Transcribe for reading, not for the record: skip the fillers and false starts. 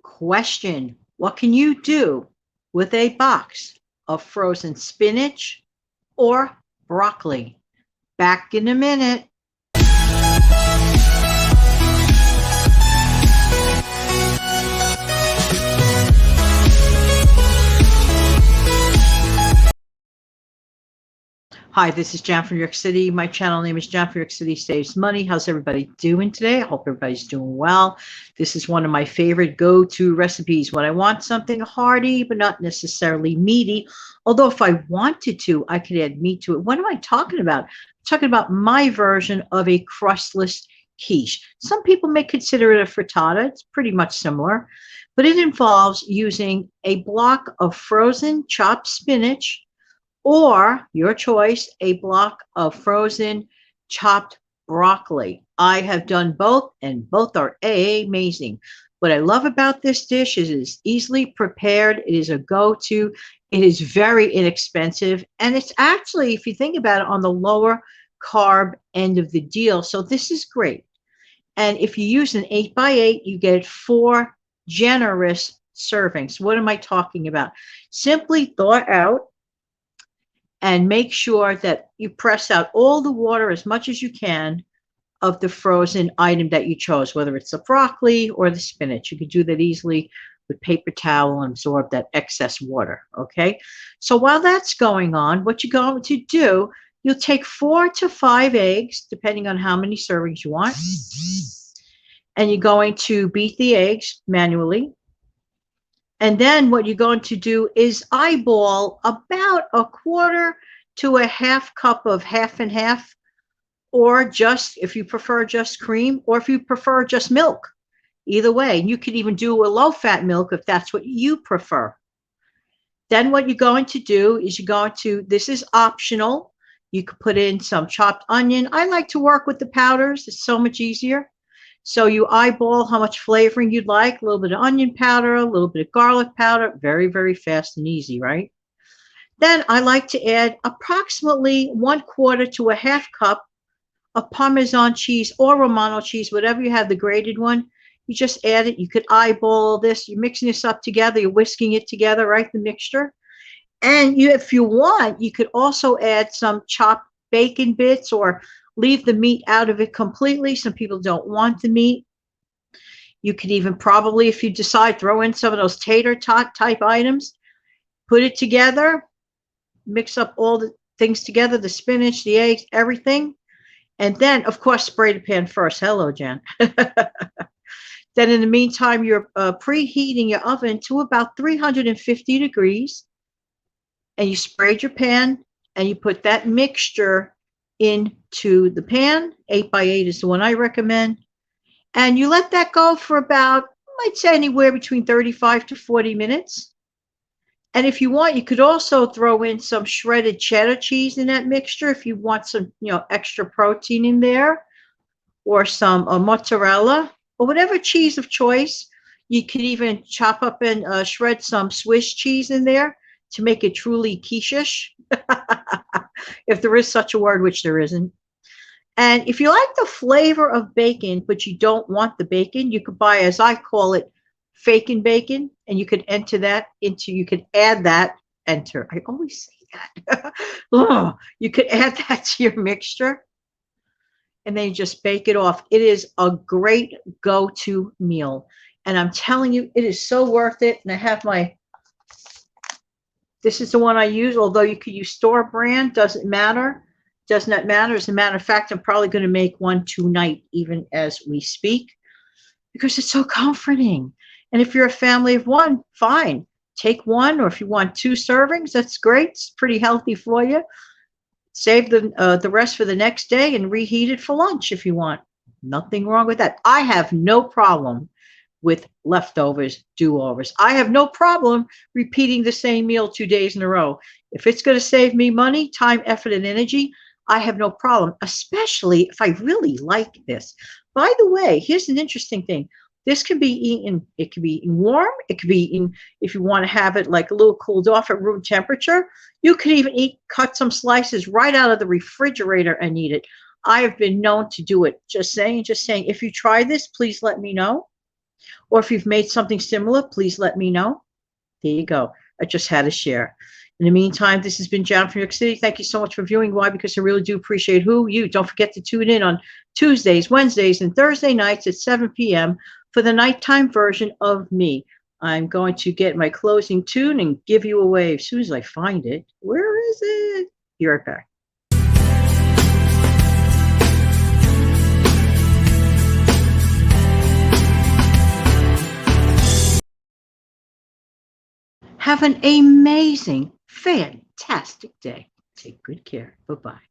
Question: what can you do with a box of frozen spinach or broccoli? Back in a minute. Hi, this is Jan from New York City. My channel name is Jan from New York City Saves Money. How's everybody doing today? I hope everybody's doing well. This is one of my favorite go-to recipes when I want something hearty but not necessarily meaty. Although if I wanted to, I could add meat to it. What am I talking about? I'm talking about my version of a crustless quiche. Some people may consider it a frittata. It's pretty much similar, but it involves using a block of frozen chopped spinach, or your choice, a block of frozen chopped broccoli. I have done both, and both are amazing. What I love about this dish is it is easily prepared. It is a go-to. It is very inexpensive, and it's actually, if you think about it, on the lower carb end of the deal. So this is great. And if you use an 8x8, you get 4 generous servings. What am I talking about? Simply thaw out and make sure that you press out all the water as much as you can of the frozen item that you chose, whether it's the broccoli or the spinach. You could do that easily with paper towel and absorb that excess water, okay? So while that's going on, what you're going to do, you'll take 4 to 5 eggs, depending on how many servings you want, and you're going to beat the eggs manually. And then what you're going to do is eyeball about a quarter to a half cup of half and half, or just, if you prefer just cream, or if you prefer just milk. Either way, you could even do a low-fat milk if that's what you prefer. Then what you're going to do is you're going to, this is optional, you could put in some chopped onion. I like to work with the powders. It's so much easier. So you eyeball how much flavoring you'd like, a little bit of onion powder, a little bit of garlic powder, very, very fast and easy, right? Then I like to add approximately 1/4 to a half cup of Parmesan cheese or Romano cheese, whatever you have, the grated one. You just add it. You could eyeball this. You're mixing this up together. You're whisking it together, right, the mixture. And you, if you want, you could also add some chopped bacon bits or leave the meat out of it completely. Some people don't want the meat. You could even probably, if you decide, throw in some of those tater tot type items, put it together, mix up all the things together, the spinach, the eggs, everything. And then, of course, spray the pan first. Hello, Jan. Then in the meantime, you're preheating your oven to about 350 degrees. And you sprayed your pan and you put that mixture into the pan. 8x8 is the one I recommend. And you let that go for about, I'd say anywhere between 35 to 40 minutes. And if you want, you could also throw in some shredded cheddar cheese in that mixture if you want some, extra protein in there, or some mozzarella, or whatever cheese of choice. You could even chop up and shred some Swiss cheese in there to make it truly quiche-ish, if there is such a word, which there isn't. And if you like the flavor of bacon, but you don't want the bacon, you could buy, as I call it, fakin' bacon, and you could enter that into, you could add that, enter, I always say that. Oh, you could add that to your mixture, and then you just bake it off. It is a great go-to meal. And I'm telling you, it is so worth it. And I have my, this is the one I use, although you could use store brand, doesn't matter. Does not matter. As a matter of fact, I'm probably going to make one tonight, even as we speak, because it's so comforting. And if you're a family of one, fine. Take one, or if you want 2 servings, that's great. It's pretty healthy for you. Save the rest for the next day and reheat it for lunch if you want. Nothing wrong with that. I have no problem with leftovers, do-overs. I have no problem repeating the same meal 2 days in a row. If it's going to save me money, time, effort, and energy, I have no problem, especially if I really like this. By the way, here's an interesting thing. This can be eaten, it can be eaten warm, it can be eaten, if you want to have it like a little cooled off at room temperature. You could even cut some slices right out of the refrigerator and eat it. I have been known to do it. Just saying, if you try this, please let me know. Or if you've made something similar, please let me know. There you go. I just had to share. In the meantime, this has been Jan from New York City. Thank you so much for viewing. Why? Because I really do appreciate you. Don't forget to tune in on Tuesdays, Wednesdays, and Thursday nights at 7 p.m. for the nighttime version of me. I'm going to get my closing tune and give you away as soon as I find it. Where is it? Be right back. Have an amazing, fantastic day. Take good care. Bye-bye.